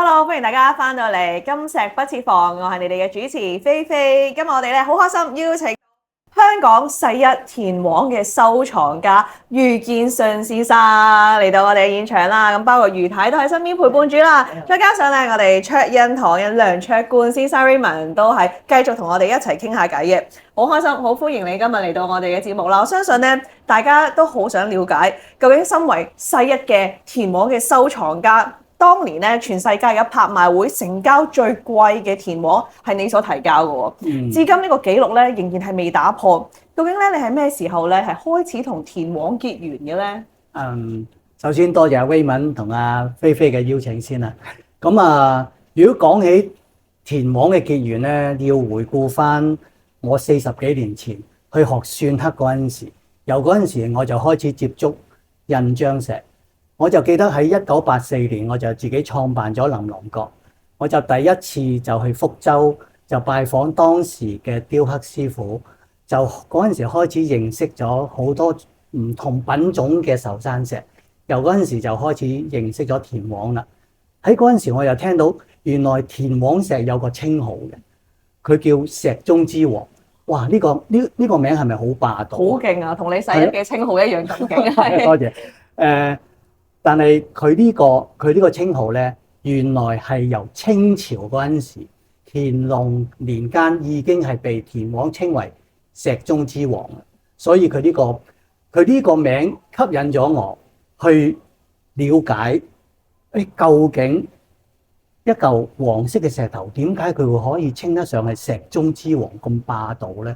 Hello，歡迎大家翻到嚟金石不設防，我係你哋嘅主持菲菲。今日我哋咧好開心邀請香港世一田黃嘅收藏家余建信先生嚟到我哋嘅現場啦。咁包括余太都喺身邊陪伴住啦，再加上咧我哋卓印堂嘅梁卓冠先生 Raymond 都係繼續同我哋一齊傾下偈嘅。好開心，好歡迎你今日嚟到我哋嘅節目啦！我相信咧，大家都好想了解，究竟身為世一嘅田黃嘅收藏家，當年咧全世界嘅拍賣會成交最貴嘅田黃係你所提交嘅喎。至今呢個紀錄咧仍然係未打破。究竟咧你係咩時候咧係開始同田黃結緣嘅咧？首先多謝阿威文同阿菲菲嘅邀請先啦。如果講起田黃嘅結緣咧，要回顧翻我40幾年前去學篆刻嗰陣時，由嗰陣時我就開始接觸印章石。我就記得喺1984年，我就自己創辦咗琳琅閣。我就第一次就去福州，就拜訪當時嘅雕刻師傅。就嗰陣時開始認識咗好多唔同品種嘅壽山石。由嗰陣時就開始認識咗田黃啦。喺嗰陣時我又聽到原來田黃石有個稱號嘅，佢叫石中之王。哇！呢個名係咪好霸道？好勁啊！同你世一嘅稱號一樣咁勁。多謝。但係佢呢個稱號咧，原來係由清朝嗰陣時乾隆年間已經係被田黃稱為石中之王，所以佢呢個名吸引咗我去了解，究竟一嚿黃色嘅石頭點解佢會可以稱得上係石中之王咁霸道咧？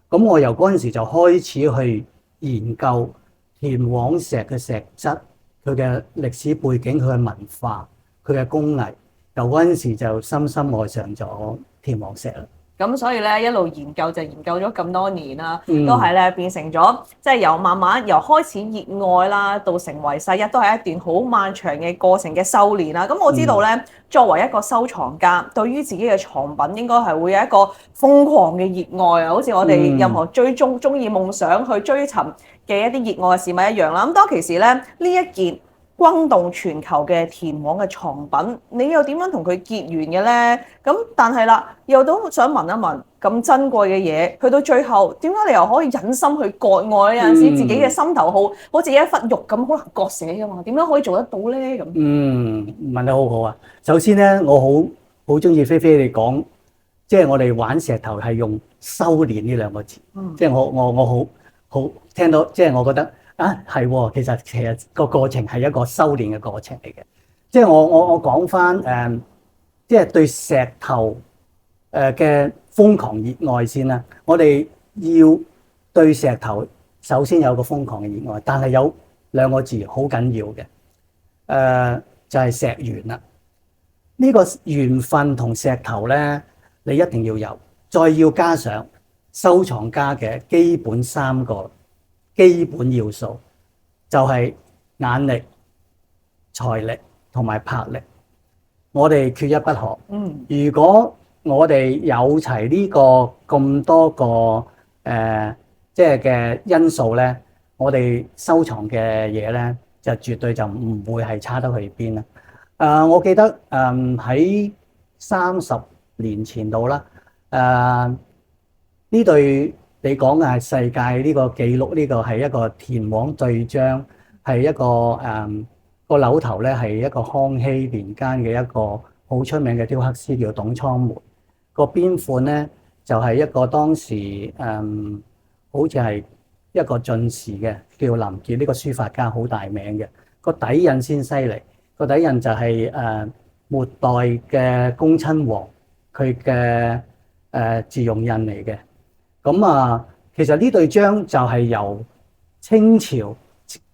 咁我由嗰陣時就開始去研究田黃石嘅石質。佢嘅歷史背景、佢嘅文化、佢嘅工藝，由嗰陣時就深深愛上咗田黃石啦。咁所以咧一路研究就研究咗咁多年啦，都係咧變成咗即係由慢慢由開始熱愛啦，到成為世一都係一段好漫長嘅過程嘅修練啦。咁我知道咧，作為一個收藏家，對於自己嘅藏品應該係會有一個瘋狂嘅熱愛啊，好似我哋任何中意夢想去追尋嘅一啲熱愛嘅事物一樣啦。咁當其時咧，呢一件轟動全球嘅田黃嘅藏品，你又點樣同佢結緣嘅咧？咁但係啦，又都想問一問，咁珍貴嘅嘢，去到最後點解你又可以忍心去割愛？有陣時自己嘅心頭好似一忽肉咁，好難割捨㗎嘛？點樣可以做得到咧？咁問得好好啊！首先咧，我好中意菲菲你講，即係我哋玩石頭係用修練呢兩個字，即係我好聽到，即係我覺得。係喎，其實個過程係一個修練嘅過程嚟嘅。即係我講翻即係對石頭嘅瘋狂熱愛先啦。我哋要對石頭首先有個瘋狂嘅熱愛，但係有兩個字好緊要嘅，就係石緣啦。呢個緣分同石頭咧，你一定要有，再要加上收藏家嘅基本3個基本要素，就係眼力、財力同埋魄力，我哋缺一不可。如果我哋有齊呢個咁多個即係嘅因素咧，我哋收藏嘅嘢咧就絕對就唔會係差得去邊啦。我記得喺30年前度啦，呢對。你講嘅係世界呢個紀錄，呢個係一個田黃對章，係一個個樓頭咧係一個康熙年間嘅一個好出名嘅雕刻師叫董倉梅。個邊款咧就係一個當時好似係一個進士嘅叫林傑，呢個書法家好大名嘅。個底印先犀利，個底印就係末代嘅恭親王佢嘅自用印嚟嘅。其實呢對章就係由清朝，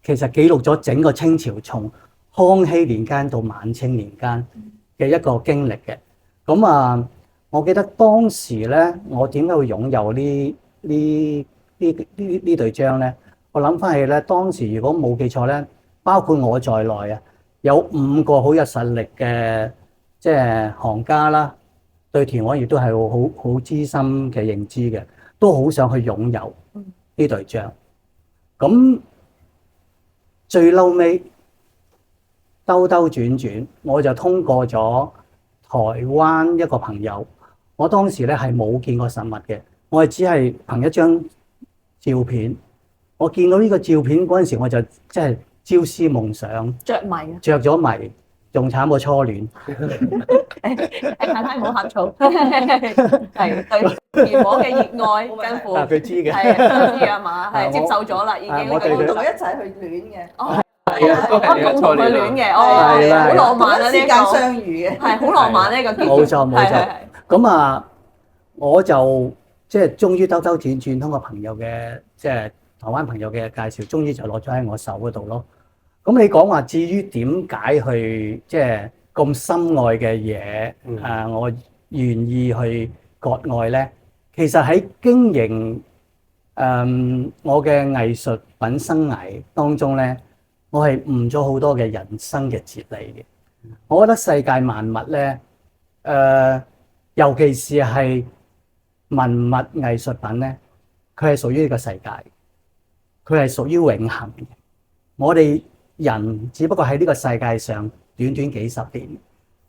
其實記錄咗整個清朝從康熙年間到晚清年間嘅一個經歷嘅。我記得當時咧，我點解會擁有呢對章咧？我諗翻起咧，當時如果冇記錯咧，包括我在內啊，有5個好有實力嘅即係行家啦，對田黃亦都係好資深嘅認知嘅。都好想去擁有呢對章，咁最嬲尾兜轉轉，我就通過咗台灣一個朋友，我當時咧係冇見過實物嘅，我係只係憑一張照片。我見到呢個照片嗰陣時，我就真係朝思夢想，着迷啊！着咗迷，仲慘過初戀。太太唔好呷醋，係對田螺嘅熱愛，近乎佢知嘅，係啊，知啊嘛，係接受咗啦，已經我對佢同佢一齊去戀嘅，哦，係啊，都係共同去戀嘅，哦，係啦好浪漫啊呢時間個，相遇嘅，係好浪漫呢個結局，冇錯冇錯係。咁啊，我就即係終於兜兜轉轉通過朋友嘅即係台灣朋友嘅介紹，終於就落咗喺我手嗰度咯。咁你講話至於點解去即係咁深愛嘅嘢我願意去割愛咧？其實喺經營我嘅藝術品生涯當中咧，我係悟咗好多嘅人生嘅哲理嘅。我覺得世界萬物咧，尤其是係文物藝術品咧，佢係屬於呢個世界，佢係屬於永恆嘅。我哋人只不過喺呢個世界上短短幾十年，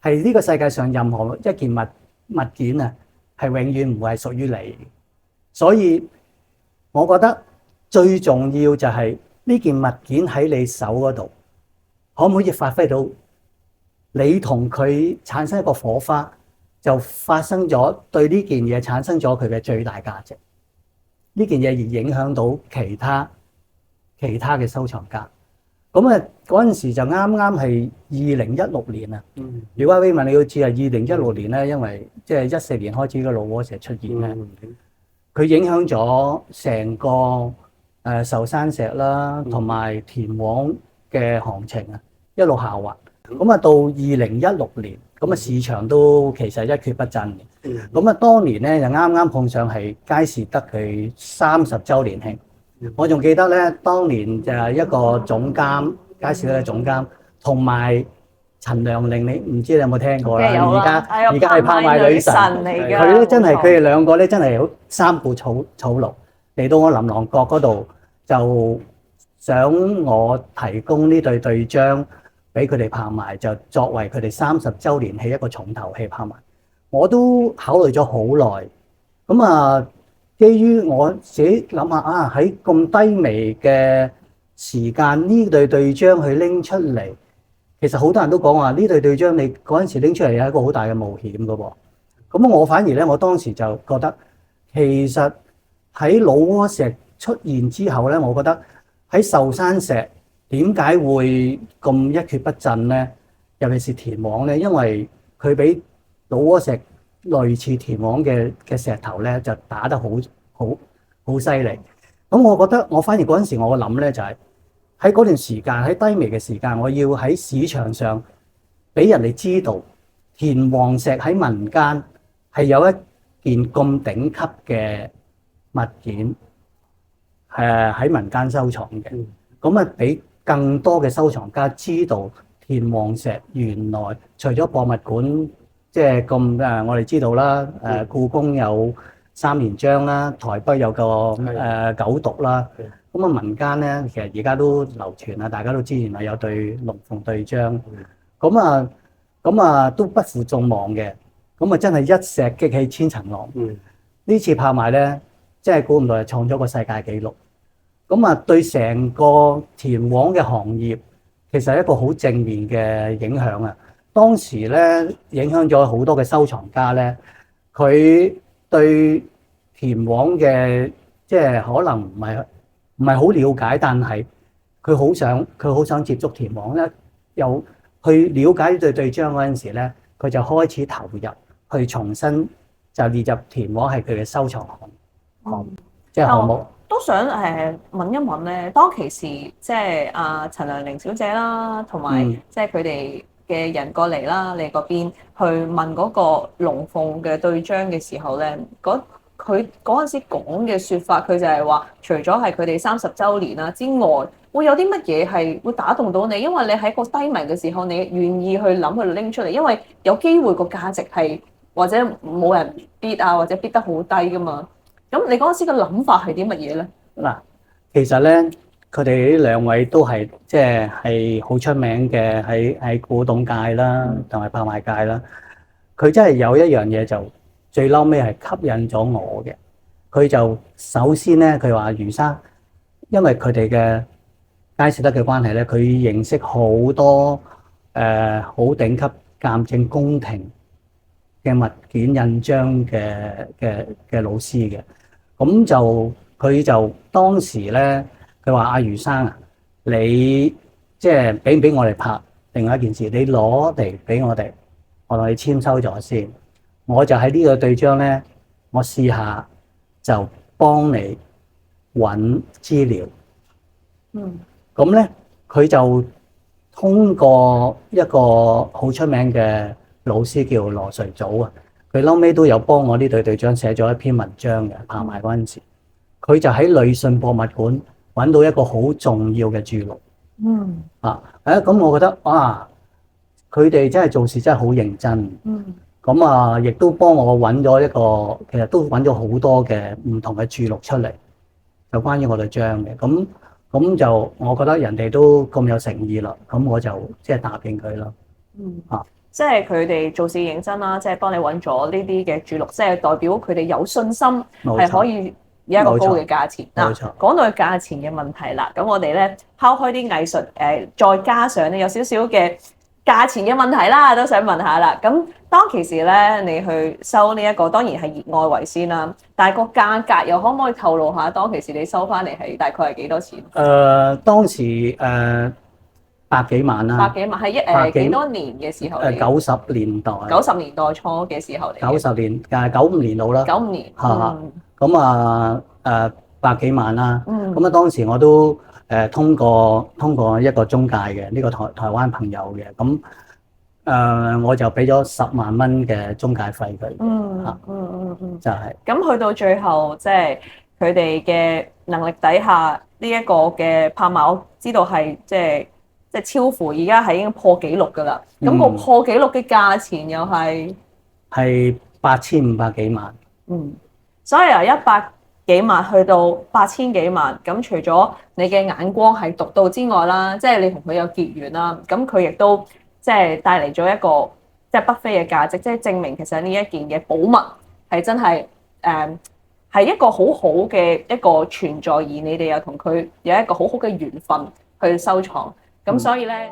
係呢個世界上任何一件物件啊，係永遠唔會係屬於你。所以我覺得最重要就係呢件物件喺你手嗰度，可唔可以發揮到你同佢產生一個火花，就發生咗對呢件嘢產生咗佢嘅最大價值。呢件嘢而影響到其他嘅收藏家。咁啊，嗰陣時就啱啱係2016年啊。如果阿 Raymond 你要知啊，2016年咧，因為即係14年開始個老撾石出現咧，佢影響咗成個壽山石啦，同埋田黃嘅行情啊，一路下滑。咁啊，到2016年，咁啊市場都其實一蹶不振嘅。咁啊，當年咧就啱啱碰上係佳士得佢30週年慶。我仲記得咧，當年就係一個總監，佳士得嘅總監，同埋陳良玲，你唔知你有冇聽過啦？而家係拍賣女神嚟㗎。佢咧真係佢哋兩個咧真係好三顧草廬嚟到我琳琅閣嗰度，就想我提供呢對對章俾佢哋拍賣，就作為佢哋30週年慶一個重頭戲拍賣。我都考慮咗好耐，咁啊。基於我自己諗下啊，喺咁低微嘅時間呢對對章去拎出嚟，其實好多人都講話呢對對章你嗰陣時拎出嚟係一個好大嘅冒險㗎喎。咁我反而咧，我當時就覺得其實喺老撾石出現之後咧，我覺得喺壽山石點解會咁一蹶不振咧？尤其是田黃咧，因為佢比老撾石類似田黃嘅石頭咧，就打得好犀利。咁我覺得我反而嗰陣時我諗咧就係喺嗰段時間，喺低微嘅時間，我要喺市場上俾人哋知道田黃石喺民間係有一件咁頂級嘅物件，喺民間收藏嘅。咁啊，俾更多嘅收藏家知道田黃石原來除咗博物館。即係咁我哋知道啦，故宮有3連章啦，台北有個九毒啦。咁啊，民間咧其實而家都流傳啊，大家都知原來有對龍鳳對章。咁啊都不負眾望嘅。咁啊真係一石激起千層浪。呢次拍賣咧，真係估唔到係創咗個世界紀錄。咁啊，對成個田黃嘅行業其實係一個好正面嘅影響啊！當時咧影響咗好多嘅收藏家咧，佢對田黃嘅即係可能唔係好了解，但係佢好想接觸田黃咧，又去了解呢對章嗰陣時咧，佢就開始投入去重新就列入田黃係佢嘅收藏即係項目。都想問一問咧，當其時即係陳良玲小姐啦，同埋即係佢哋嘅人過嚟啦，你嗰邊去問嗰個龍鳳嘅對章嘅時候咧，佢嗰陣時講嘅説法，佢就係話，除咗係佢哋30週年啦之外，會有啲乜嘢係會打動到你？因為你喺個低迷嘅時候，你願意去諗去拎出嚟，因為有機會個價值係或者冇人bid啊，或者bid得好低噶嘛。咁你嗰陣時嘅諗法係啲乜嘢咧？嗱，其實咧。佢哋呢兩位都係即係好出名嘅喺古董界啦，同埋拍賣界啦。佢真係有一樣嘢就最嬲尾係吸引咗我嘅。佢就首先咧，佢話余生，因為佢哋嘅佳士得嘅關係咧，佢認識好多好頂級鑑證工程嘅物件印章嘅老師嘅。咁就佢就當時咧，佢話阿余生啊，你即係俾唔俾我哋拍？另外一件事，你攞嚟俾我哋，我同你簽收咗先。我就喺呢個對章咧，我試下就幫你揾資料。咁咧，佢就通過一個好出名嘅老師叫羅瑞祖啊，佢後尾都有幫我呢對章寫咗一篇文章嘅，拍賣嗰陣時，佢就喺旅順博物館揾到一個好重要嘅註錄。咁我覺得佢哋真係做事真係好認真。咁亦都幫我揾咗一個，其實都揾咗好多嘅唔同嘅註錄出嚟，就關於我對章嘅。咁就我覺得人哋都咁有誠意啦，咁我就即係答應佢咯。即係佢哋做事認真啦，即係幫你揾咗呢啲嘅註錄，即係代表佢哋有信心係可以有一個高嘅價錢。冇錯。講到價錢嘅問題啦，咁我哋咧拋開啲藝術再加上咧有少少嘅價錢嘅問題啦，都想問下啦。咁當其時咧，你去收呢一個當然係熱愛為先啦，但係個價格又可唔可以透露下？當其時你收翻嚟係大概係幾多錢？當時百幾萬啦。百幾萬係幾多年嘅時候嚟？90年代。90年代初嘅時候嚟。90年95年到啦。95年。咁百幾萬啦。咁當時我都通過一個中介嘅呢個台灣朋友嘅，咁我就俾咗10萬蚊嘅中介費佢。就係。咁去到最後，即係佢哋嘅能力底下，呢一個嘅拍賣，我知道係即係超乎而家係已經破紀錄㗎啦。咁個破紀錄嘅價錢又係8500幾萬。所以由100幾萬去到8000幾萬，咁除咗你嘅眼光係獨到之外啦，即係你同佢有結緣啦，咁佢亦都即係帶嚟咗一個即係不菲嘅價值，即係證明其實呢一件嘅寶物係真係係一個好好嘅一個存在，而你哋又同佢有一個好好嘅緣分去收藏，咁所以咧。